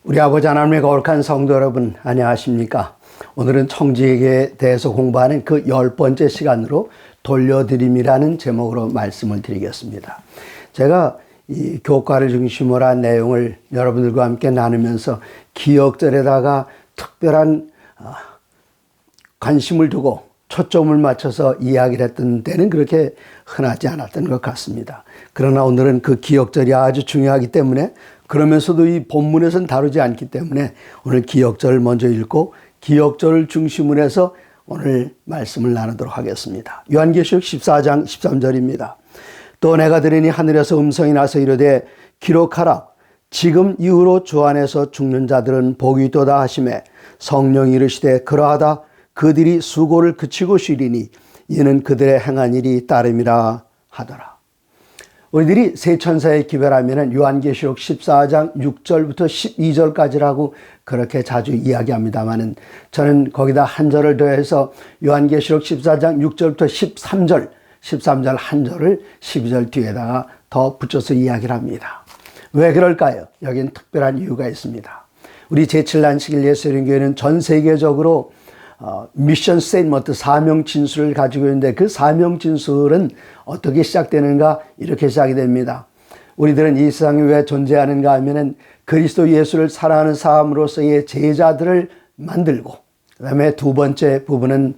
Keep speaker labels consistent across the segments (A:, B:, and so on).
A: 우리 아버지 하나님의 거룩한 성도 여러분, 안녕하십니까? 오늘은 청지기에 대해서 공부하는 그 10번째 시간으로 돌려드림이라는 제목으로 말씀을 드리겠습니다. 제가 이 교과를 중심으로 한 내용을 여러분들과 함께 나누면서 기억절에다가 특별한 관심을 두고 초점을 맞춰서 이야기를 했던 때는 그렇게 흔하지 않았던 것 같습니다. 그러나 오늘은 그 기억절이 아주 중요하기 때문에, 그러면서도 이 본문에서는 다루지 않기 때문에 오늘 기억절을 먼저 읽고 기억절을 중심으로 해서 오늘 말씀을 나누도록 하겠습니다. 요한계시록 14장 13절입니다. 또 내가 들으니 하늘에서 음성이 나서 이르되 기록하라. 지금 이후로 주 안에서 죽는 자들은 복이 있도다 하시매 성령이 이르시되 그러하다. 그들이 수고를 그치고 쉬리니 이는 그들의 행한 일이 따름이라 하더라. 우리들이 세 천사의 기별하면은 요한계시록 14장 6절부터 12절까지라고 그렇게 자주 이야기합니다만은, 저는 거기다 한 절을 더해서 요한계시록 14장 6절부터 13절 한 절을 12절 뒤에다가 더 붙여서 이야기를 합니다. 왜 그럴까요? 여기는 특별한 이유가 있습니다. 우리 제7난식일 예수님교회는 전 세계적으로 미션 스테이트먼트, 사명 진술을 가지고 있는데, 그 사명 진술은 어떻게 시작되는가? 이렇게 시작이 됩니다. 우리들은 이 세상에 왜 존재하는가 하면은 그리스도 예수를 사랑하는 사람으로서의 제자들을 만들고, 그 다음에 두 번째 부분은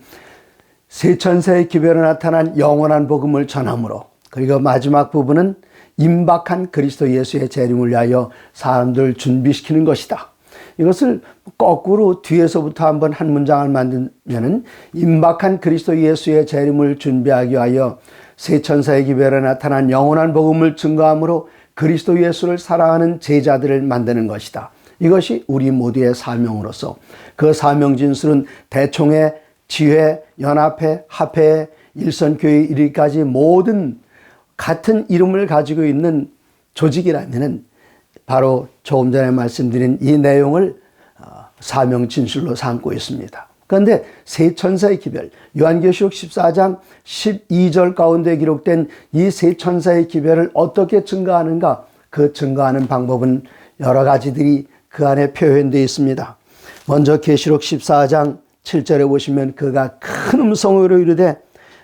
A: 세 천사의 기별에 나타난 영원한 복음을 전함으로, 그리고 마지막 부분은 임박한 그리스도 예수의 재림을 위하여 사람들을 준비시키는 것이다. 이것을 거꾸로 뒤에서부터 한번 한 문장을 만들면은 임박한 그리스도 예수의 재림을 준비하기 위하여 세 천사의 기별에 나타난 영원한 복음을 증거함으로 그리스도 예수를 사랑하는 제자들을 만드는 것이다. 이것이 우리 모두의 사명으로서, 그 사명 진술은 대총회, 지회, 연합회, 합회, 일선교회 이르기까지 모든 같은 이름을 가지고 있는 조직이라면은 바로 조금 전에 말씀드린 이 내용을 사명 진술로 삼고 있습니다. 그런데 세 천사의 기별, 요한계시록 14장 12절 가운데 기록된 이 세 천사의 기별을 어떻게 증거하는가? 그 증거하는 방법은 여러 가지들이 그 안에 표현되어 있습니다. 먼저 계시록 14장 7절에 보시면 그가 큰 음성으로 이르되,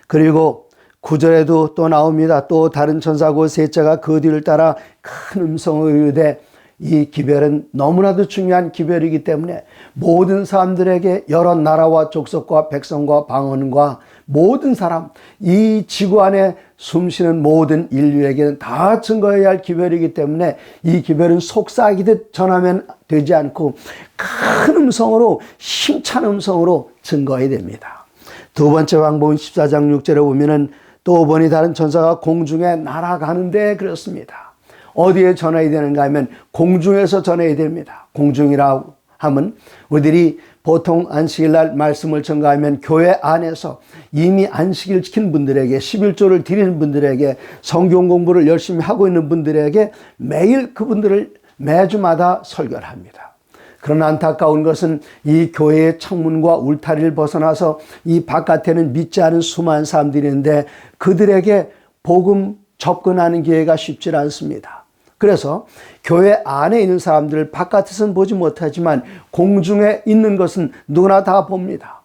A: 그리고 9절에도 또 나옵니다. 또 다른 천사고 셋째가 그 뒤를 따라 큰 음성으로 이르되, 이 기별은 너무나도 중요한 기별이기 때문에 모든 사람들에게, 여러 나라와 족속과 백성과 방언과 모든 사람, 이 지구 안에 숨쉬는 모든 인류에게는 다 증거해야 할 기별이기 때문에 이 기별은 속삭이듯 전하면 되지 않고 큰 음성으로, 힘찬 음성으로 증거해야 됩니다. 두 번째 방법은 14장 6절에 보면은 또 보니 다른 천사가 공중에 날아가는데 그렇습니다. 어디에 전해야 되는가 하면 공중에서 전해야 됩니다. 공중이라고 하면 우리들이 보통 안식일날 말씀을 전가하면 교회 안에서 이미 안식일 지킨 분들에게, 11조를 드리는 분들에게, 성경 공부를 열심히 하고 있는 분들에게 매일 그분들을 매주마다 설교를 합니다. 그러나 안타까운 것은 이 교회의 창문과 울타리를 벗어나서 이 바깥에는 믿지 않은 수많은 사람들이 있는데 그들에게 복음 접근하는 기회가 쉽지 않습니다. 그래서 교회 안에 있는 사람들을 바깥에서는 보지 못하지만 공중에 있는 것은 누구나 다 봅니다.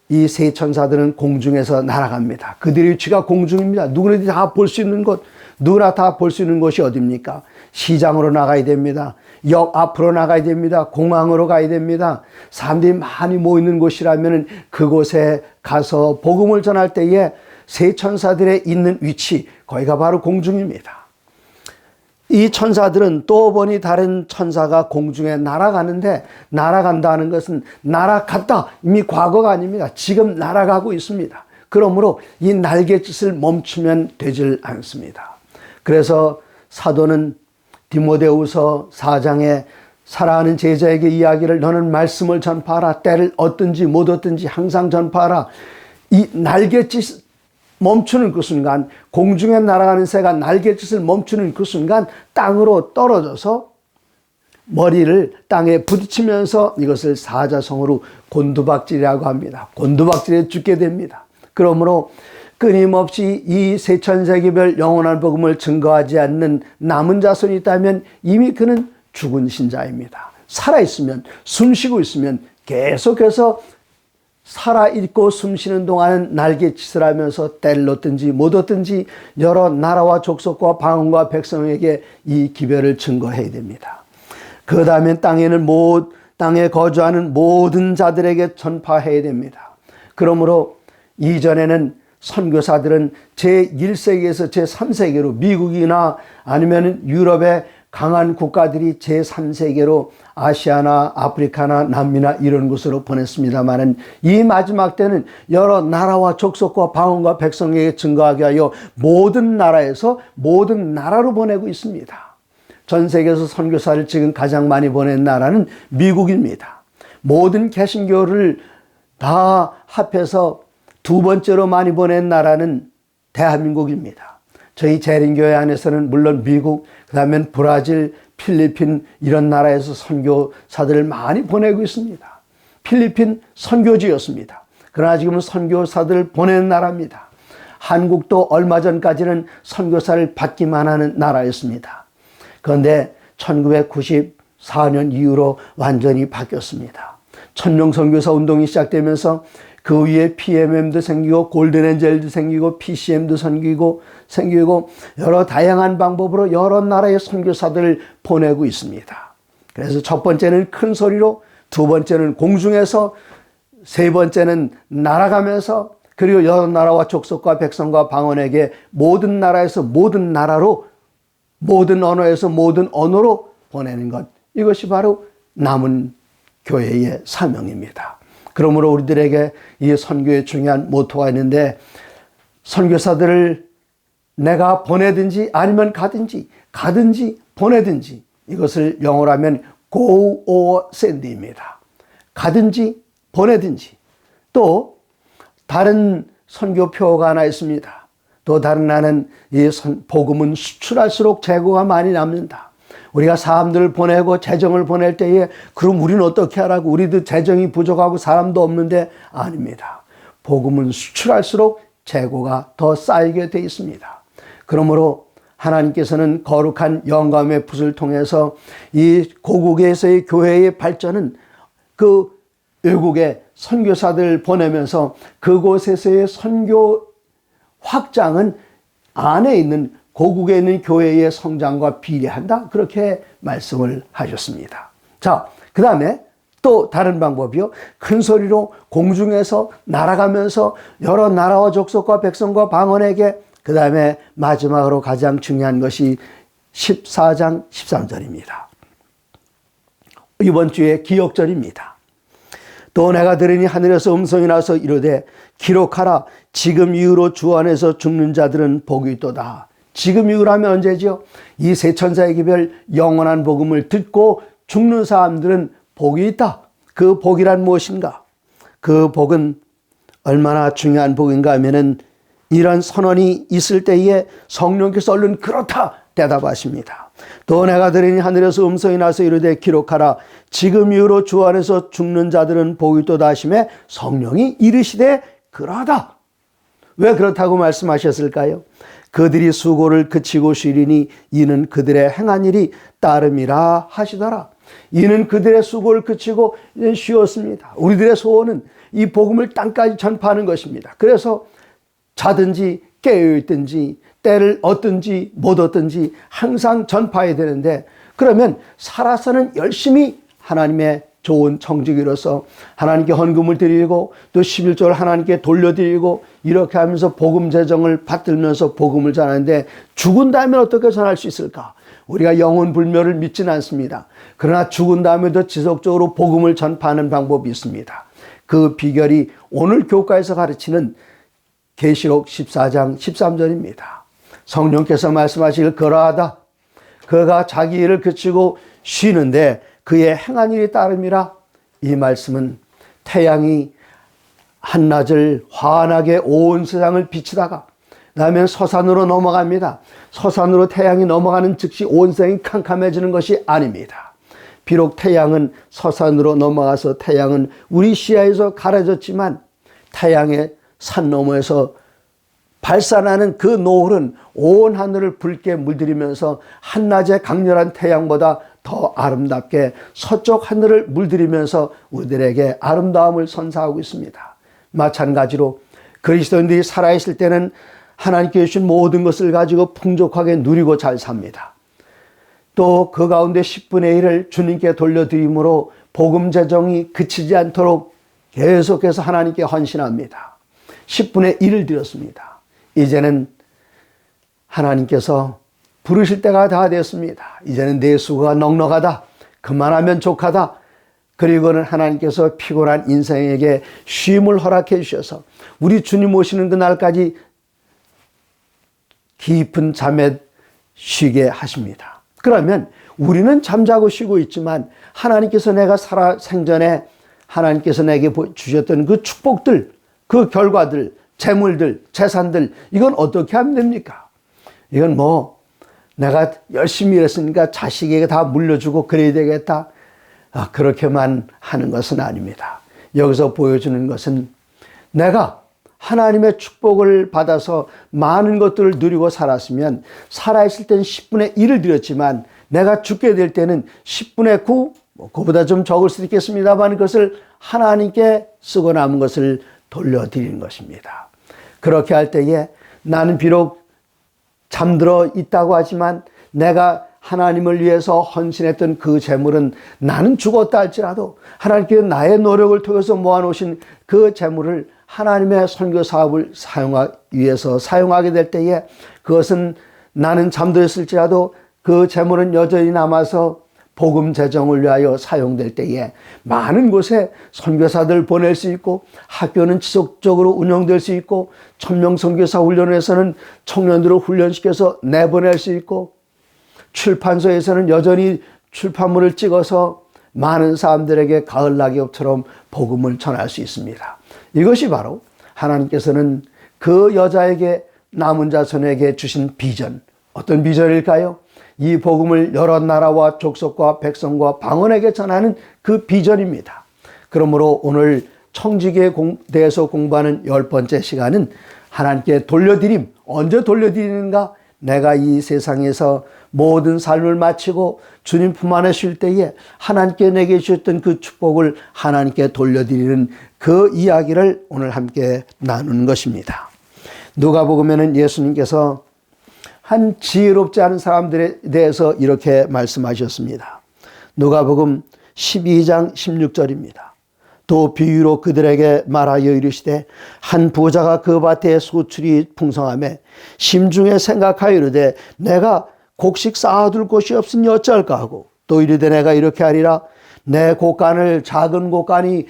A: 이 세 천사들은 공중에서 날아갑니다. 그들의 위치가 공중입니다. 누구나 다 볼 수 있는 곳, 누구나 다 볼 수 있는 곳이 어디입니까? 시장으로 나가야 됩니다. 역 앞으로 나가야 됩니다. 공항으로 가야 됩니다. 사람들이 많이 모이는 곳이라면 그곳에 가서 복음을 전할 때에 세 천사들의 있는 위치, 거기가 바로 공중입니다. 이 천사들은 또 보니 다른 천사가 공중에 날아가는데, 날아간다는 것은 날아갔다, 이미 과거가 아닙니다. 지금 날아가고 있습니다. 그러므로 이 날갯짓을 멈추면 되질 않습니다. 그래서 사도는 디모데후서 4장에 사랑하는 제자에게 이야기를, 너는 말씀을 전파하라. 때를 얻든지 못 얻든지 항상 전파하라. 이 날갯짓 멈추는 그 순간, 공중에 날아가는 새가 날갯짓을 멈추는 그 순간 땅으로 떨어져서 머리를 땅에 부딪히면서 이것을 사자성어로 곤두박질이라고 합니다. 곤두박질에 죽게 됩니다. 그러므로 끊임없이 이 세천세기별 영원한 복음을 증거하지 않는 남은 자손이 있다면 이미 그는 죽은 신자입니다. 살아있으면, 숨쉬고 있으면 계속해서 살아있고 숨쉬는 동안은 날개짓을 하면서 때를 얻든지 못 얻든지 여러 나라와 족속과 방언과 백성에게 이 기별을 증거해야 됩니다. 그 다음에 땅에 거주하는 모든 자들에게 전파해야 됩니다. 그러므로 이전에는 선교사들은 제1세기에서 제3세계로 미국이나 아니면 유럽의 강한 국가들이 제3세계로 아시아나 아프리카나 남미나 이런 곳으로 보냈습니다마는 이 마지막 때는 여러 나라와 족속과 방언과 백성에게 증거하게 하여 모든 나라에서 모든 나라로 보내고 있습니다. 전 세계에서 선교사를 지금 가장 많이 보낸 나라는 미국입니다. 모든 개신교를 다 합해서 두 번째로 많이 보낸 나라는 대한민국입니다. 저희 재림교회 안에서는 물론 미국, 그 다음엔 브라질, 필리핀 이런 나라에서 선교사들을 많이 보내고 있습니다. 필리핀 선교지였습니다. 그러나 지금은 선교사들을 보내는 나라입니다. 한국도 얼마 전까지는 선교사를 받기만 하는 나라였습니다. 그런데 1994년 이후로 완전히 바뀌었습니다. 천명 선교사 운동이 시작되면서 그 위에 PMM도 생기고 골든엔젤도 생기고 PCM도 생기고 여러 다양한 방법으로 여러 나라의 선교사들을 보내고 있습니다. 그래서 첫 번째는 큰 소리로, 두 번째는 공중에서, 세 번째는 날아가면서, 그리고 여러 나라와 족속과 백성과 방언에게 모든 나라에서 모든 나라로, 모든 언어에서 모든 언어로 보내는 것, 이것이 바로 남은 교회의 사명입니다. 그러므로 우리들에게 이 선교의 중요한 모토가 있는데, 선교사들을 내가 보내든지 아니면 가든지 보내든지, 이것을 영어로 하면 go or send입니다. 가든지 보내든지. 또 다른 선교표가 하나 있습니다. 또 다른 하나는 이 복음은 수출할수록 재고가 많이 남는다. 우리가 사람들을 보내고 재정을 보낼 때에 그럼 우리는 어떻게 하라고, 우리도 재정이 부족하고 사람도 없는데, 아닙니다. 복음은 수출할수록 재고가 더 쌓이게 돼 있습니다. 그러므로 하나님께서는 거룩한 영감의 붓을 통해서 이 고국에서의 교회의 발전은 그 외국에 선교사들을 보내면서 그곳에서의 선교 확장은 안에 있는 고국에 있는 교회의 성장과 비례한다, 그렇게 말씀을 하셨습니다. 자, 그 다음에 또 다른 방법이요, 큰 소리로 공중에서 날아가면서 여러 나라와 족속과 백성과 방언에게, 그 다음에 마지막으로 가장 중요한 것이 14장 13절입니다. 이번 주에 기억절입니다. 또 내가 들으니 하늘에서 음성이 나서 이르되 기록하라, 지금 이후로 주 안에서 죽는 자들은 복이 있도다. 지금 이후라면 언제죠? 이 세 천사의 기별 영원한 복음을 듣고 죽는 사람들은 복이 있다. 그 복이란 무엇인가? 그 복은 얼마나 중요한 복인가 하면은 이런 선언이 있을 때에 성령께서 얼른 그렇다 대답하십니다. 또 내가 들으니 하늘에서 음성이 나서 이르되 기록하라, 지금 이후로 주 안에서 죽는 자들은 복이 있도다 하시매 성령이 이르시되 그러하다. 왜 그렇다고 말씀하셨을까요? 그들이 수고를 그치고 쉬리니 이는 그들의 행한 일이 따름이라 하시더라. 이는 그들의 수고를 그치고 이제 쉬었습니다. 우리들의 소원은 이 복음을 땅까지 전파하는 것입니다. 그래서 자든지 깨어있든지 때를 얻든지 못 얻든지 항상 전파해야 되는데, 그러면 살아서는 열심히 하나님의 좋은 청지기로서 하나님께 헌금을 드리고 또 11조를 하나님께 돌려드리고 이렇게 하면서 복음 재정을 받들면서 복음을 전하는데, 죽은 다음에 어떻게 전할 수 있을까? 우리가 영혼 불멸을 믿지는 않습니다. 그러나 죽은 다음에도 지속적으로 복음을 전파하는 방법이 있습니다. 그 비결이 오늘 교과에서 가르치는 계시록 14장 13절입니다. 성령께서 말씀하시길 그러하다. 그가 자기 일을 그치고 쉬는데 그의 행한 일이 따름이라. 이 말씀은 태양이 한낮을 환하게 온 세상을 비치다가 그다음에 서산으로 넘어갑니다. 서산으로 태양이 넘어가는 즉시 온 세상이 캄캄해지는 것이 아닙니다. 비록 태양은 서산으로 넘어가서 태양은 우리 시야에서 가려졌지만 태양의 산 너머에서 발산하는 그 노을은 온 하늘을 붉게 물들이면서 한낮의 강렬한 태양보다 더 아름답게 서쪽 하늘을 물들이면서 우리들에게 아름다움을 선사하고 있습니다. 마찬가지로 그리스도인들이 살아있을 때는 하나님께 주신 모든 것을 가지고 풍족하게 누리고 잘 삽니다. 또 그 가운데 10분의 1을 주님께 돌려드림으로 복음 재정이 그치지 않도록 계속해서 하나님께 헌신합니다. 10분의 1을 드렸습니다. 이제는 하나님께서 부르실 때가 다 됐습니다. 이제는 내 수고가 넉넉하다. 그만하면 족하다. 그리고는 하나님께서 피곤한 인생에게 쉼을 허락해 주셔서 우리 주님 오시는 그날까지 깊은 잠에 쉬게 하십니다. 그러면 우리는 잠자고 쉬고 있지만 하나님께서 내가 살아 생전에 하나님께서 내게 주셨던 그 축복들, 그 결과들, 재물들, 재산들, 이건 어떻게 하면 됩니까? 이건 내가 열심히 일했으니까 자식에게 다 물려주고 그래야 되겠다. 그렇게만 하는 것은 아닙니다. 여기서 보여주는 것은 내가 하나님의 축복을 받아서 많은 것들을 누리고 살았으면 살아있을 때는 10분의 1을 드렸지만 내가 죽게 될 때는 10분의 9, 그보다 좀 적을 수도 있겠습니다만 그것을 하나님께 쓰고 남은 것을 돌려드리는 것입니다. 그렇게 할 때에 나는 비록 잠들어 있다고 하지만 내가 하나님을 위해서 헌신했던 그 재물은 나는 죽었다 할지라도 하나님께서 나의 노력을 통해서 모아놓으신 그 재물을 하나님의 선교 사업을 위해서 사용하게 될 때에 그것은 나는 잠들었을지라도 그 재물은 여전히 남아서 복음 재정을 위하여 사용될 때에 많은 곳에 선교사들 보낼 수 있고 학교는 지속적으로 운영될 수 있고 천명 선교사 훈련에서는 청년들을 훈련시켜서 내보낼 수 있고 출판소에서는 여전히 출판물을 찍어서 많은 사람들에게 가을 낙엽처럼 복음을 전할 수 있습니다. 이것이 바로 하나님께서는 그 여자에게 남은 자손에게 주신 비전, 어떤 비전일까요? 이 복음을 여러 나라와 족속과 백성과 방언에게 전하는 그 비전입니다. 그러므로 오늘 청지기에 대해서 공부하는 10번째 시간은 하나님께 돌려드림, 언제 돌려드리는가? 내가 이 세상에서 모든 삶을 마치고 주님 품 안에 쉴 때에 하나님께 내게 주셨던 그 축복을 하나님께 돌려드리는 그 이야기를 오늘 함께 나누는 것입니다. 누가복음에는 예수님께서 한 지혜롭지 않은 사람들에 대해서 이렇게 말씀하셨습니다. 누가복음 12장 16절입니다. 또 비유로 그들에게 말하여 이르시되 한 부자가 그 밭에 소출이 풍성하매 심중에 생각하여 이르되 내가 곡식 쌓아둘 곳이 없으니 어쩔까 하고 또 이르되 내가 이렇게 하리라 내 곡간을 작은 곡간이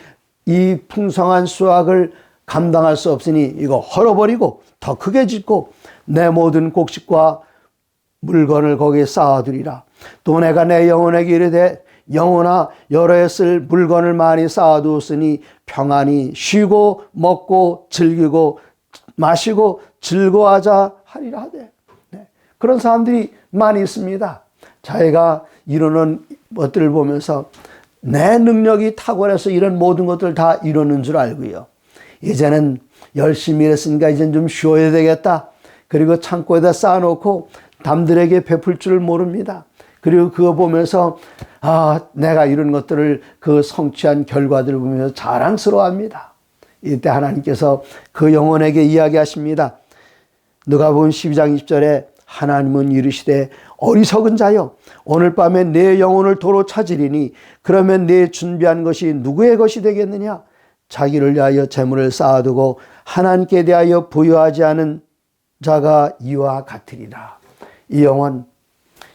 A: 이 풍성한 수확을 감당할 수 없으니 이거 헐어버리고 더 크게 짓고 내 모든 곡식과 물건을 거기에 쌓아두리라. 또 내가 내 영혼에게 이르되 영혼아 여러 해 쓸 물건을 많이 쌓아두었으니 평안히 쉬고 먹고 즐기고 마시고 즐거워하자 하리라 하되. 그런 사람들이 많이 있습니다. 자기가 이루는 것들을 보면서 내 능력이 탁월해서 이런 모든 것들을 다 이루는 줄 알고요. 이제는 열심히 일했으니까 이제는 좀 쉬어야 되겠다. 그리고 창고에다 쌓아놓고 남들에게 베풀 줄을 모릅니다. 그리고 그거 보면서 내가 이런 것들을 그 성취한 결과들을 보면서 자랑스러워합니다. 이때 하나님께서 그 영혼에게 이야기하십니다. 누가복음 12장 20절에 하나님은 이르시되 어리석은 자여 오늘 밤에 내 영혼을 도로 찾으리니 그러면 내 준비한 것이 누구의 것이 되겠느냐? 자기를 위하여 재물을 쌓아두고 하나님께 대하여 부여하지 않은 자가 이와 같으리라. 이 영혼,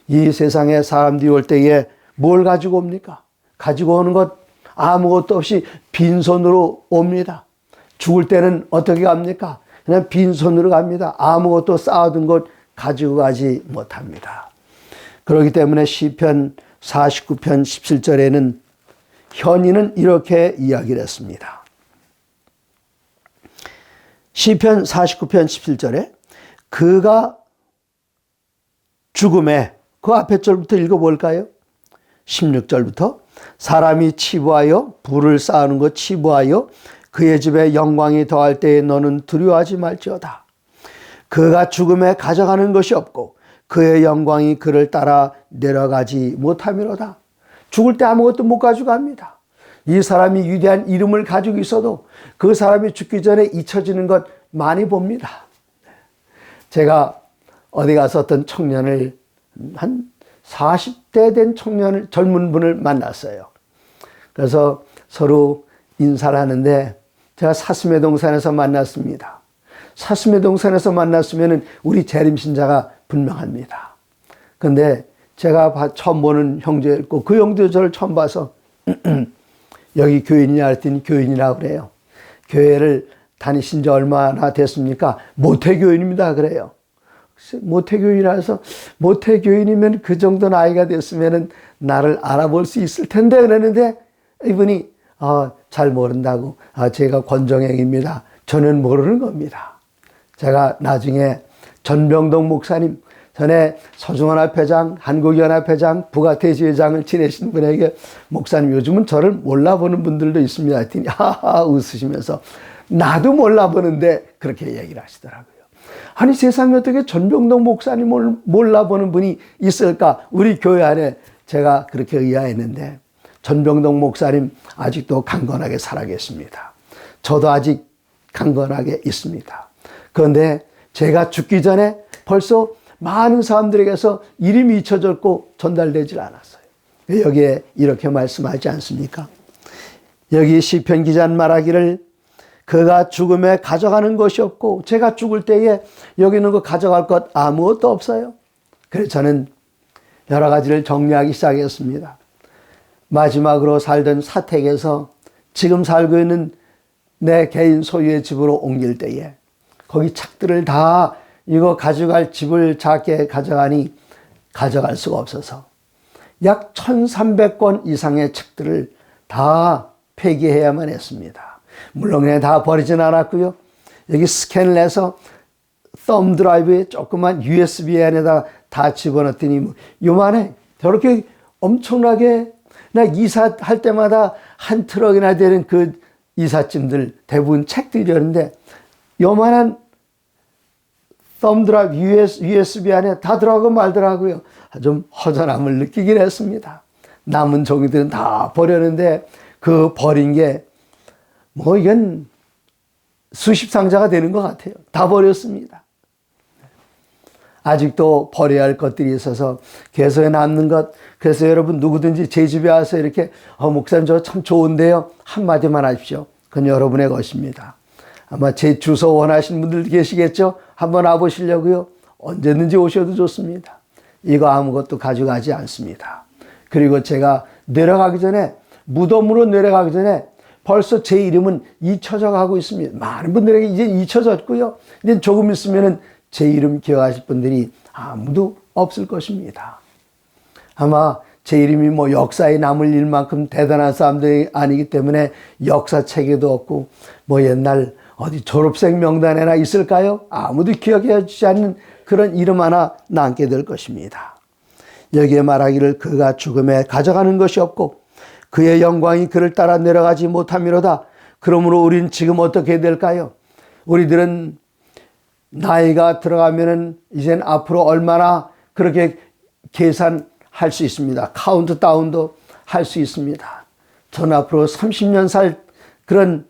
A: 이 세상에 사람들이 올 때에 뭘 가지고 옵니까? 가지고 오는 것 아무것도 없이 빈손으로 옵니다. 죽을 때는 어떻게 갑니까? 그냥 빈손으로 갑니다. 아무것도 쌓아둔 것 가지고 가지 못합니다. 그렇기 때문에 시편 49편 17절에는 현인은 이렇게 이야기를 했습니다. 시편 49편 17절에 그가 죽음에 그 앞에 절부터 읽어볼까요? 16절부터 사람이 치부하여 불을 쌓는 것 치부하여 그의 집에 영광이 더할 때에 너는 두려워하지 말지어다. 그가 죽음에 가져가는 것이 없고 그의 영광이 그를 따라 내려가지 못함이로다. 죽을 때 아무것도 못 가져갑니다. 이 사람이 위대한 이름을 가지고 있어도 그 사람이 죽기 전에 잊혀지는 것 많이 봅니다. 제가 어디 가서 어떤 청년을, 한 40대 된 청년을, 젊은 분을 만났어요. 그래서 서로 인사를 하는데 제가 사슴의 동산에서 만났습니다. 사슴의 동산에서 만났으면 우리 재림신자가 분명합니다. 근데 제가 처음 보는 형제였고 그 형제도 저를 처음 봐서 여기 교인이냐 했더니 교인이라고 그래요. 교회를 다니신 지 얼마나 됐습니까? 모태교인입니다 그래요. 모태교인이라서 모태교인이면 그 정도 나이가 됐으면 나를 알아볼 수 있을 텐데 그랬는데 이분이 잘 모른다고 제가 권정행입니다. 저는 모르는 겁니다. 제가 나중에 전병동 목사님, 전에 서중원합회장, 한국연합회장, 부가대지회장을 지내신 분에게 목사님 요즘은 저를 몰라보는 분들도 있습니다 했더니 하하 웃으시면서 나도 몰라보는데 그렇게 얘기를 하시더라고요. 아니 세상에 어떻게 전병동 목사님을 몰라보는 분이 있을까? 우리 교회 안에 제가 그렇게 의아했는데 전병동 목사님 아직도 강건하게 살아계십니다. 저도 아직 강건하게 있습니다. 그런데 제가 죽기 전에 벌써 많은 사람들에게서 이름이 잊혀졌고 전달되질 않았어요. 여기에 이렇게 말씀하지 않습니까? 여기 시편 기자는 말하기를 그가 죽음에 가져가는 것이 없고 제가 죽을 때에 여기 있는 거 가져갈 것 아무것도 없어요. 그래서 저는 여러 가지를 정리하기 시작했습니다. 마지막으로 살던 사택에서 지금 살고 있는 내 개인 소유의 집으로 옮길 때에 거기 책들을 다 이거 가져갈 집을 작게 가져가니 가져갈 수가 없어서 약 1300권 이상의 책들을 다 폐기해야만 했습니다. 물론 그냥 다 버리진 않았고요. 여기 스캔을 해서 썸 드라이브에 조그만 USB 안에다 다 집어넣더니 요만해. 저렇게 엄청나게 나 이사할 때마다 한 트럭이나 되는 그 이삿짐들 대부분 책들이었는데 요만한 썸 드라이브 USB 안에 다 들어가고 말더라고요. 좀 허전함을 느끼긴 했습니다. 남은 종이들은 다 버렸는데 그 버린 게 이건 수십 상자가 되는 것 같아요. 다 버렸습니다. 아직도 버려야 할 것들이 있어서 계속에 남는 것. 그래서 여러분 누구든지 제 집에 와서 이렇게 목사님 저 참 좋은데요. 한마디만 하십시오. 그건 여러분의 것입니다. 아마 제 주소 원하시는 분들 계시겠죠? 한번 와보시려고요. 언제든지 오셔도 좋습니다. 이거 아무것도 가져가지 않습니다. 그리고 제가 내려가기 전에 무덤으로 내려가기 전에 벌써 제 이름은 잊혀져 가고 있습니다. 많은 분들에게 이제 잊혀졌고요. 이제 조금 있으면 제 이름 기억하실 분들이 아무도 없을 것입니다. 아마 제 이름이 역사에 남을 일만큼 대단한 사람들이 아니기 때문에 역사책에도 없고 옛날 어디 졸업생 명단에나 있을까요? 아무도 기억해 주지 않는 그런 이름 하나 남게 될 것입니다. 여기에 말하기를 그가 죽음에 가져가는 것이 없고 그의 영광이 그를 따라 내려가지 못함이로다. 그러므로 우리는 지금 어떻게 될까요? 우리들은 나이가 들어가면은 이젠 앞으로 얼마나 그렇게 계산할 수 있습니다. 카운트다운도 할 수 있습니다. 전 앞으로 30년 살 그런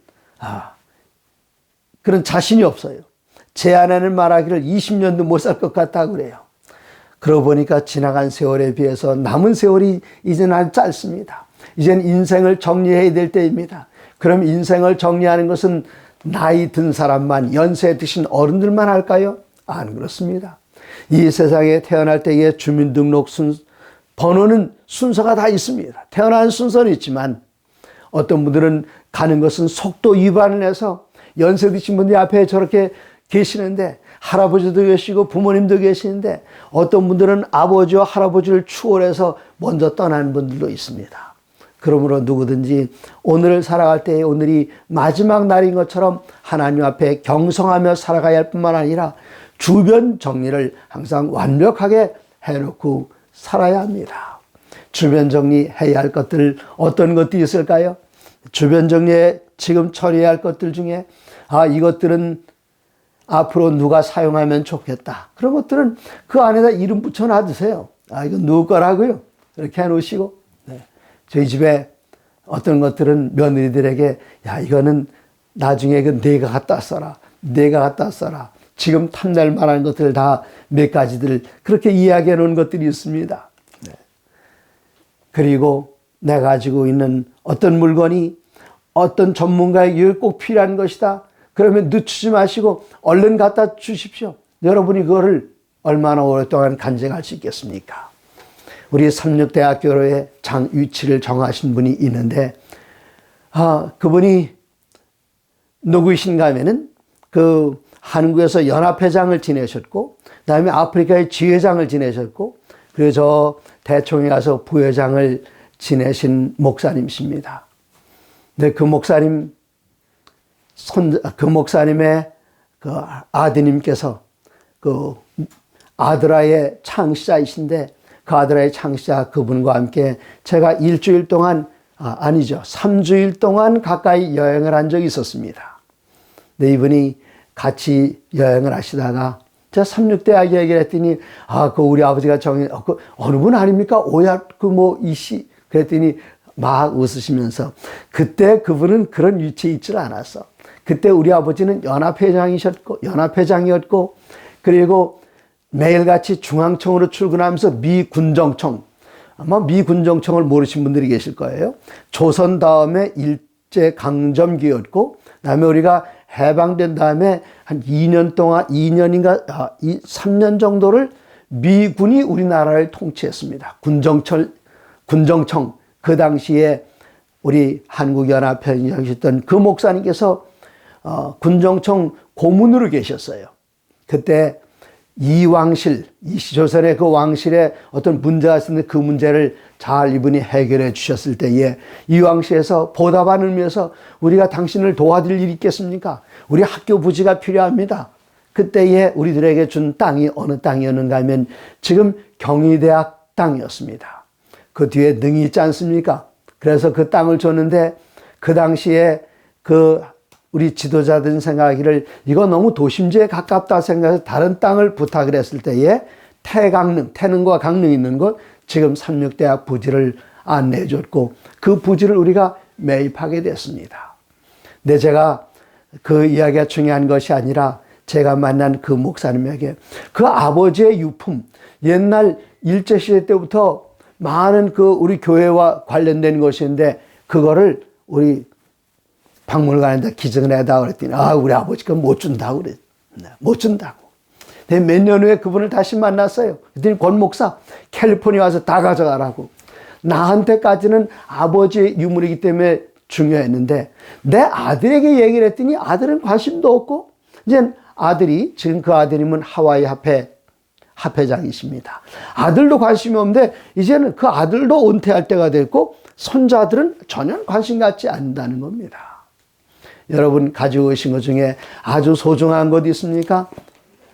A: 자신이 없어요. 제 아내는 말하기를 20년도 못 살 것 같다고 그래요. 그러고 보니까 지나간 세월에 비해서 남은 세월이 이제는 아주 짧습니다. 이젠 인생을 정리해야 될 때입니다. 그럼 인생을 정리하는 것은 나이 든 사람만, 연세 드신 어른들만 할까요? 안 그렇습니다. 이 세상에 태어날 때의 주민등록 번호는 순서가 다 있습니다. 태어난 순서는 있지만 어떤 분들은 가는 것은 속도 위반을 해서 연세 드신 분들이 앞에 저렇게 계시는데 할아버지도 계시고 부모님도 계시는데 어떤 분들은 아버지와 할아버지를 추월해서 먼저 떠나는 분들도 있습니다. 그러므로 누구든지 오늘을 살아갈 때 오늘이 마지막 날인 것처럼 하나님 앞에 경성하며 살아가야 할 뿐만 아니라 주변 정리를 항상 완벽하게 해놓고 살아야 합니다. 주변 정리해야 할 것들 어떤 것들이 있을까요? 주변 정리에 지금 처리해야 할 것들 중에 이것들은 앞으로 누가 사용하면 좋겠다. 그런 것들은 그 안에다 이름 붙여 놔두세요. 아, 이건 누구 거라고요? 이렇게 해놓으시고. 네. 저희 집에 어떤 것들은 며느리들에게 야, 이거는 나중에 그 내가 갖다 써라. 내가 갖다 써라. 지금 탐낼 만한 것들 다 몇 가지들 그렇게 이야기해 놓은 것들이 있습니다. 네. 그리고 내가 가지고 있는 어떤 물건이 어떤 전문가에게 꼭 필요한 것이다. 그러면 늦추지 마시고 얼른 갖다 주십시오. 여러분이 그거를 얼마나 오랫동안 간증할 수 있겠습니까? 우리 삼육대학교의 장 위치를 정하신 분이 있는데, 그분이 누구이신가 하면은 그 한국에서 연합회장을 지내셨고, 그 다음에 아프리카의 지회장을 지내셨고, 그리고 저 대총에 가서 부회장을 지내신 목사님이십니다. 근데 그 목사님의 그 아드님께서 그 아드라의 창시자이신데, 그 아드라의 창시자 그분과 함께 제가 일주일 동안, 3주일 동안 가까이 여행을 한 적이 있었습니다. 근데 이분이 같이 여행을 하시다가 제가 삼육대학 얘기를 했더니, 그 우리 아버지가 그 어느 분 아닙니까? 오얏 이씨. 그랬더니 막 웃으시면서, 그때 그분은 그런 위치에 있질 않았어. 그때 우리 아버지는 연합회장이었고, 그리고 매일같이 중앙청으로 출근하면서 미군정청, 아마 미군정청을 모르신 분들이 계실 거예요. 조선 다음에 일제강점기였고, 그 다음에 우리가 해방된 다음에 한 2년 동안, 3년 정도를 미군이 우리나라를 통치했습니다. 군정청, 그 당시에 우리 한국연합회장이셨던 그 목사님께서 군정청 고문으로 계셨어요. 그때 이왕실, 조선의 그 왕실에 어떤 문제가 있었는데 그 문제를 잘 이분이 해결해 주셨을 때에 이왕실에서 보답하는 의미에서 우리가 당신을 도와드릴 일이 있겠습니까? 우리 학교 부지가 필요합니다. 그때에 우리들에게 준 땅이 어느 땅이었는가 하면 지금 경희대학 땅이었습니다. 그 뒤에 능이 있지 않습니까? 그래서 그 땅을 줬는데 그 당시에 우리 지도자들은 생각하기를 이거 너무 도심지에 가깝다 생각해서 다른 땅을 부탁을 했을 때에 태능과 강릉이 있는 곳, 지금 삼육대학 부지를 안내해 줬고 그 부지를 우리가 매입하게 됐습니다. 근데 제가 그 이야기가 중요한 것이 아니라 제가 만난 그 목사님에게 그 아버지의 유품, 옛날 일제시대 때부터 많은 우리 교회와 관련된 것인데 그거를 우리 박물관에다 기증을 해다 그랬더니 우리 아버지가 못 준다고 그래. 못 준다고. 몇 년 후에 그분을 다시 만났어요. 그랬더니 권 목사 캘리포니아 와서 다 가져가라고. 나한테까지는 아버지의 유물이기 때문에 중요했는데 내 아들에게 얘기를 했더니 아들은 관심도 없고 이제 지금 그 아드님은 하와이 합회장이십니다. 아들도 관심이 없는데 이제는 그 아들도 은퇴할 때가 됐고 손자들은 전혀 관심 갖지 않는다는 겁니다. 여러분 가지고 계신 것 중에 아주 소중한 것 있습니까?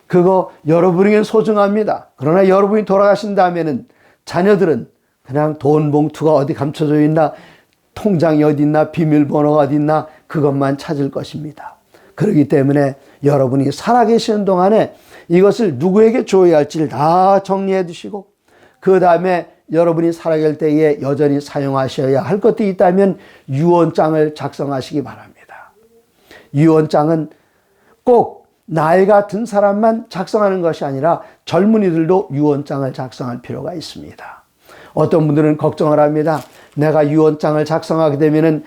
A: 그거 여러분에겐 소중합니다. 그러나 여러분이 돌아가신다면은 자녀들은 그냥 돈 봉투가 어디 감춰져 있나, 통장이 어디 있나, 비밀번호가 어디 있나 그것만 찾을 것입니다. 그렇기 때문에 여러분이 살아계시는 동안에 이것을 누구에게 줘야 할지를 다 정리해 두시고 그 다음에 여러분이 살아갈 때에 여전히 사용하셔야 할 것들이 있다면 유언장을 작성하시기 바랍니다. 유언장은 꼭 나이가 든 사람만 작성하는 것이 아니라 젊은이들도 유언장을 작성할 필요가 있습니다. 어떤 분들은 걱정을 합니다. 내가 유언장을 작성하게 되면은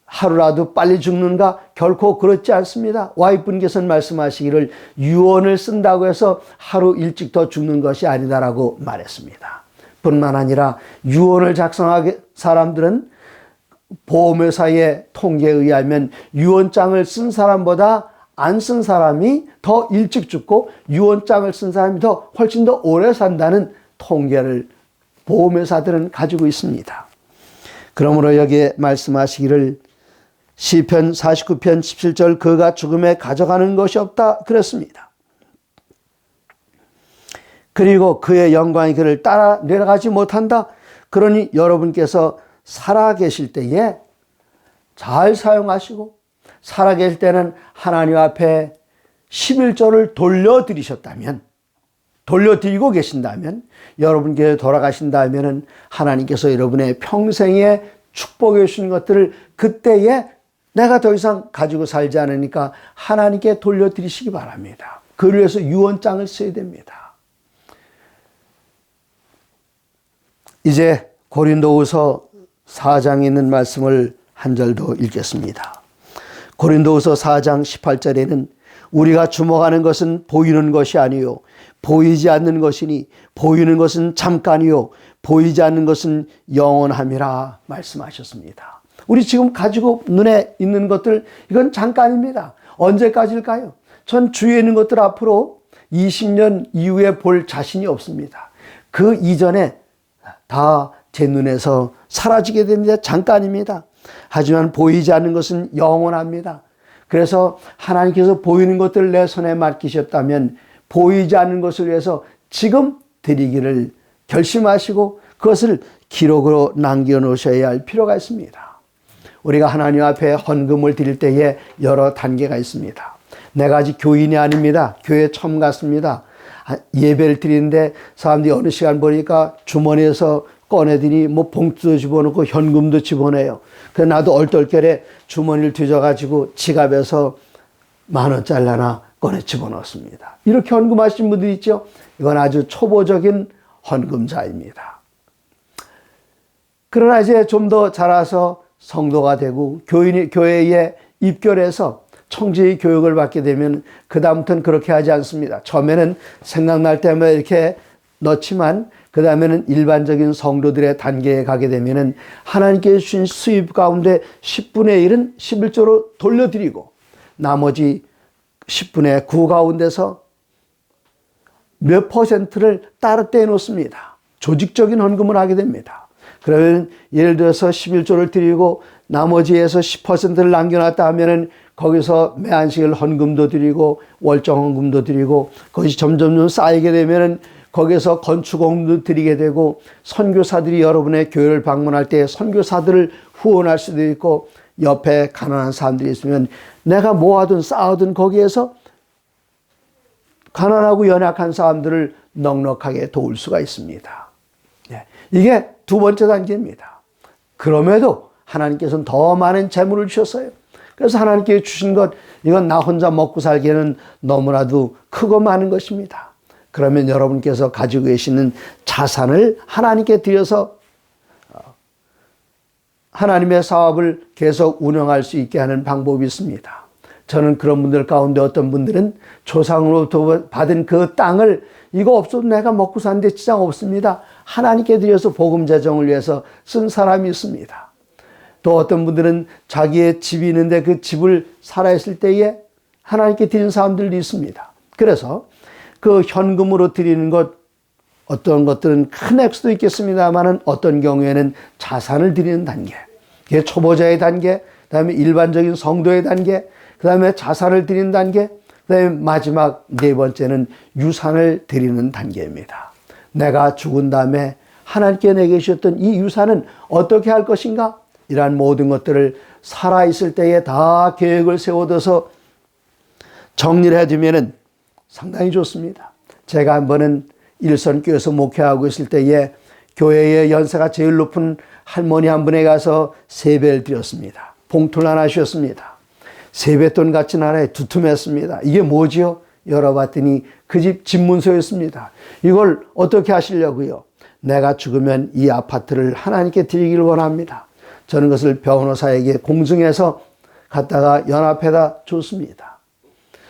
A: 하루라도 빨리 죽는가? 결코 그렇지 않습니다. 와이프님께서는 말씀하시기를 유언을 쓴다고 해서 하루 일찍 더 죽는 것이 아니다라고 말했습니다. 뿐만 아니라 유언을 작성하게 사람들은 보험회사의 통계에 의하면 유언장을 쓴 사람보다 안 쓴 사람이 더 일찍 죽고 유언장을 쓴 사람이 훨씬 더 오래 산다는 통계를 보험회사들은 가지고 있습니다. 그러므로 여기에 말씀하시기를 시편 49편 17절 그가 죽음에 가져가는 것이 없다 그랬습니다. 그리고 그의 영광이 그를 따라 내려가지 못한다. 그러니 여러분께서 살아계실 때에 잘 사용하시고 살아계실 때는 하나님 앞에 11조를 돌려드리셨다면, 돌려드리고 계신다면, 여러분께 돌아가신다면 하나님께서 여러분의 평생에 축복해 주신 것들을 그때에 내가 더 이상 가지고 살지 않으니까 하나님께 돌려드리시기 바랍니다. 그를 위해서 유언장을 써야 됩니다. 이제 고린도후서 4장에 있는 말씀을 한 절 더 읽겠습니다. 고린도후서 4장 18절에는 우리가 주목하는 것은 보이는 것이 아니요 보이지 않는 것이니 보이는 것은 잠깐이요 보이지 않는 것은 영원함이라 말씀하셨습니다. 우리 지금 가지고 눈에 있는 것들, 이건 잠깐입니다. 언제까지일까요? 전 주위에 있는 것들 앞으로 20년 이후에 볼 자신이 없습니다. 그 이전에 다 제 눈에서 사라지게 됩니다. 잠깐입니다. 하지만 보이지 않는 것은 영원합니다. 그래서 하나님께서 보이는 것들을 내 손에 맡기셨다면 보이지 않는 것을 위해서 지금 드리기를 결심하시고 그것을 기록으로 남겨놓으셔야 할 필요가 있습니다. 우리가 하나님 앞에 헌금을 드릴 때에 여러 단계가 있습니다. 내가 아직 교인이 아닙니다. 교회 처음 갔습니다. 예배를 드리는데 사람들이 어느 시간 보니까 주머니에서 꺼내더니 뭐 봉투도 집어넣고 현금도 집어넣어요. 그래서 나도 얼떨결에 주머니를 뒤져가지고 지갑에서 10,000원짜리 하나 꺼내 집어넣습니다. 이렇게 헌금하신 분들이 있죠. 이건 아주 초보적인 헌금자입니다. 그러나 이제 좀 더 자라서 성도가 되고 교회에 입결해서 청지의 교육을 받게 되면 그 다음부터는 그렇게 하지 않습니다. 처음에는 생각날 때마다 이렇게 넣지만 그 다음에는 일반적인 성도들의 단계에 가게 되면은 하나님께 주신 수입 가운데 10분의 1은 11조로 돌려드리고 나머지 10분의 9 가운데서 몇 퍼센트를 따로 떼놓습니다. 조직적인 헌금을 하게 됩니다. 그러면 예를 들어서 11조를 드리고 나머지에서 10%를 남겨놨다 하면은 거기서 매한식을 헌금도 드리고 월정 헌금도 드리고 그것이 점점 쌓이게 되면은 거기서 건축원금도 드리게 되고 선교사들이 여러분의 교회를 방문할 때 선교사들을 후원할 수도 있고 옆에 가난한 사람들이 있으면 내가 모아둔 쌓아둔 거기에서 가난하고 연약한 사람들을 넉넉하게 도울 수가 있습니다. 이게 두 번째 단계입니다. 그럼에도 하나님께서는 더 많은 재물을 주셨어요. 그래서 하나님께 주신 것, 이건 나 혼자 먹고 살기에는 너무나도 크고 많은 것입니다. 그러면 여러분께서 가지고 계시는 자산을 하나님께 드려서 하나님의 사업을 계속 운영할 수 있게 하는 방법이 있습니다. 저는 그런 분들 가운데 어떤 분들은 조상으로부터 받은 그 땅을 이거 없어도 내가 먹고 사는데 지장 없습니다. 하나님께 드려서 복음 재정을 위해서 쓴 사람이 있습니다. 또 어떤 분들은 자기의 집이 있는데 그 집을 살아있을 때에 하나님께 드린 사람들도 있습니다. 그래서 그 현금으로 드리는 것, 어떤 것들은 큰 액수도 있겠습니다만 어떤 경우에는 자산을 드리는 단계, 이게 초보자의 단계, 그 다음에 일반적인 성도의 단계, 그 다음에 자산을 드리는 단계, 그 다음에 마지막 네 번째는 유산을 드리는 단계입니다. 내가 죽은 다음에 하나님께 내게 주셨던 이 유산은 어떻게 할 것인가? 이러한 모든 것들을 살아있을 때에 다 계획을 세워둬서 정리를 해두면은 상당히 좋습니다. 제가 한 번은 일선교회에서 목회하고 있을 때에 교회의 연세가 제일 높은 할머니 한 분에 가서 세배를 드렸습니다. 봉투를 하나 주셨습니다. 세뱃돈 같은 하나에 두툼했습니다. 이게 뭐지요? 열어봤더니 그 집 집문서였습니다. 이걸 어떻게 하시려고요? 내가 죽으면 이 아파트를 하나님께 드리기를 원합니다. 저는 그것을 변호사에게 공증해서 갖다가 연합해다 줬습니다.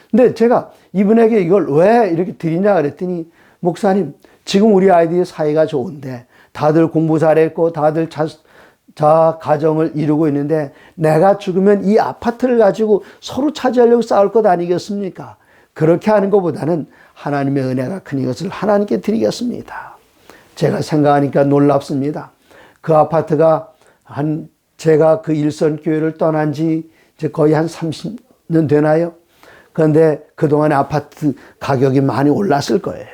A: 근데 제가 이분에게 이걸 왜 이렇게 드리냐 그랬더니 목사님, 지금 우리 아이들이 사이가 좋은데 다들 공부 잘했고 다들 자 가정을 이루고 있는데 내가 죽으면 이 아파트를 가지고 서로 차지하려고 싸울 것 아니겠습니까? 그렇게 하는 것보다는 하나님의 은혜가 큰 이것을 하나님께 드리겠습니다. 제가 생각하니까 놀랍습니다. 그 아파트가 제가 그 일선교회를 떠난 지 이제 거의 한 30년 되나요? 그런데 그동안에 아파트 가격이 많이 올랐을 거예요.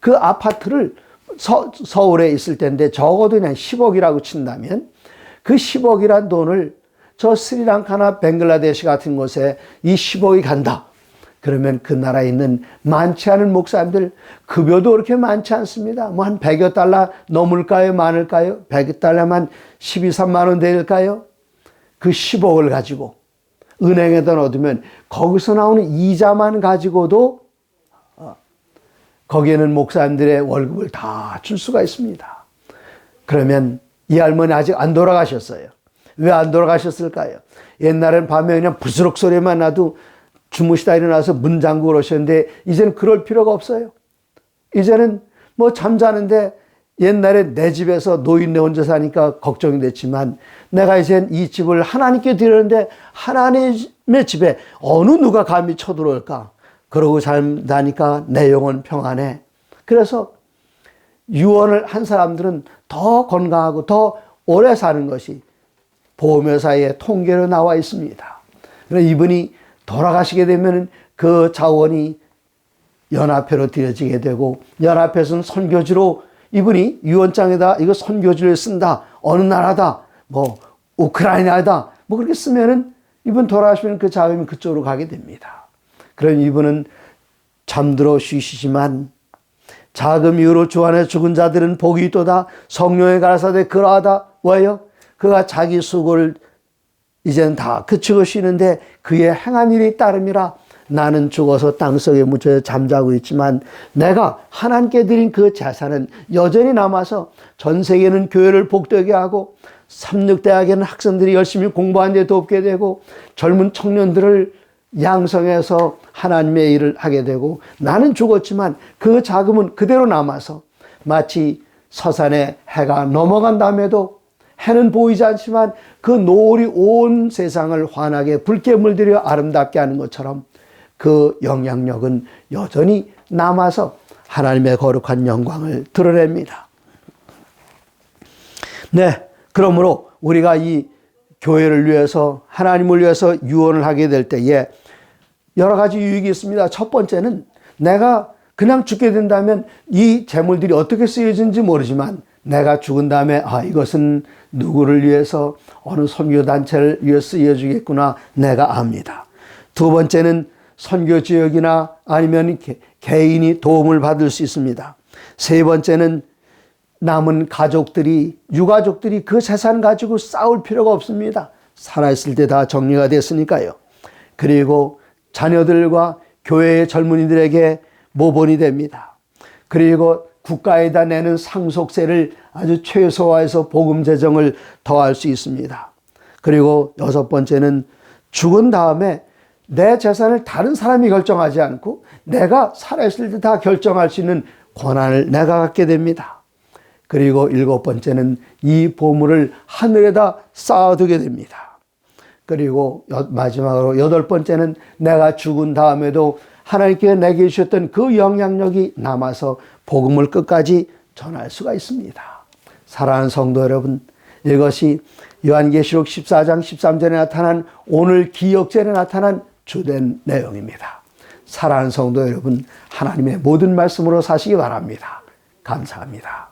A: 그 아파트를 서울에 있을 때인데 적어도 그냥 10억이라고 친다면 그 10억이란 돈을 저 스리랑카나 벵글라데시 같은 곳에 이 10억이 간다. 그러면 그 나라에 있는 많지 않은 목사님들 급여도 그렇게 많지 않습니다. 뭐 한 100여 달러 넘을까요? 많을까요? 100여 달러만 12, 3만 원 될까요? 그 10억을 가지고 은행에다 넣어두면 거기서 나오는 이자만 가지고도 거기에는 목사님들의 월급을 다 줄 수가 있습니다. 그러면 이 할머니 아직 안 돌아가셨어요. 왜 안 돌아가셨을까요? 옛날엔 밤에 그냥 부스럭 소리만 나도 주무시다 일어나서 문 잠그고 그러셨는데 이제는 그럴 필요가 없어요. 이제는 뭐 잠자는데 옛날에 내 집에서 노인네 혼자 사니까 걱정이 됐지만 내가 이젠 이 집을 하나님께 드렸는데 하나님의 집에 어느 누가 감히 쳐들어올까? 그러고 잠자니까 내 영혼 평안해. 그래서 유언을 한 사람들은 더 건강하고 더 오래 사는 것이 보험회사의 통계로 나와 있습니다. 그래서 이분이 돌아가시게 되면 그 자원이 연합회로 드려지게 되고 연합회에서는 선교지로 이분이 유언장에다 이거 선교지를 쓴다. 어느 나라다. 뭐 우크라이나다. 뭐 그렇게 쓰면은 이분 돌아가시면 그 자금이 그쪽으로 가게 됩니다. 그럼 이분은 잠들어 쉬시지만 자금 이후로 주 안에 죽은 자들은 복이 있도다. 성령의 가라사대 그러하다. 왜요? 그가 자기 수고를 이제는 다 그치고 쉬는데 그의 행한 일이 따름이라. 나는 죽어서 땅속에 묻혀 잠자고 있지만 내가 하나님께 드린 그 재산은 여전히 남아서 전 세계는 교회를 복되게 하고 삼육대학에는 학생들이 열심히 공부하는 데 돕게 되고 젊은 청년들을 양성해서 하나님의 일을 하게 되고 나는 죽었지만 그 자금은 그대로 남아서 마치 서산에 해가 넘어간 다음에도 해는 보이지 않지만 그 노을이 온 세상을 환하게 붉게 물들여 아름답게 하는 것처럼 그 영향력은 여전히 남아서 하나님의 거룩한 영광을 드러냅니다. 네, 그러므로 우리가 이 교회를 위해서 하나님을 위해서 유언을 하게 될 때에 여러 가지 유익이 있습니다. 첫 번째는 내가 그냥 죽게 된다면 이 재물들이 어떻게 쓰여진지 모르지만 내가 죽은 다음에 이것은 누구를 위해서 어느 선교단체를 위해 쓰여주겠구나 내가 압니다. 두 번째는 선교지역이나 아니면 개인이 도움을 받을 수 있습니다. 세 번째는 남은 가족들이 유가족들이 그 재산 가지고 싸울 필요가 없습니다. 살아있을 때 다 정리가 됐으니까요. 그리고 자녀들과 교회의 젊은이들에게 모본이 됩니다. 그리고 국가에다 내는 상속세를 아주 최소화해서 복음 재정을 더할 수 있습니다. 그리고 여섯 번째는 죽은 다음에 내 재산을 다른 사람이 결정하지 않고 내가 살아있을 때 다 결정할 수 있는 권한을 내가 갖게 됩니다. 그리고 일곱 번째는 이 보물을 하늘에다 쌓아두게 됩니다. 그리고 마지막으로 여덟 번째는 내가 죽은 다음에도 하나님께 내게 주셨던 그 영향력이 남아서 복음을 끝까지 전할 수가 있습니다. 사랑하는 성도 여러분, 이것이 요한계시록 14장 13절에 나타난 오늘 기억절에 나타난 주된 내용입니다. 사랑하는 성도 여러분, 하나님의 모든 말씀으로 사시기 바랍니다. 감사합니다.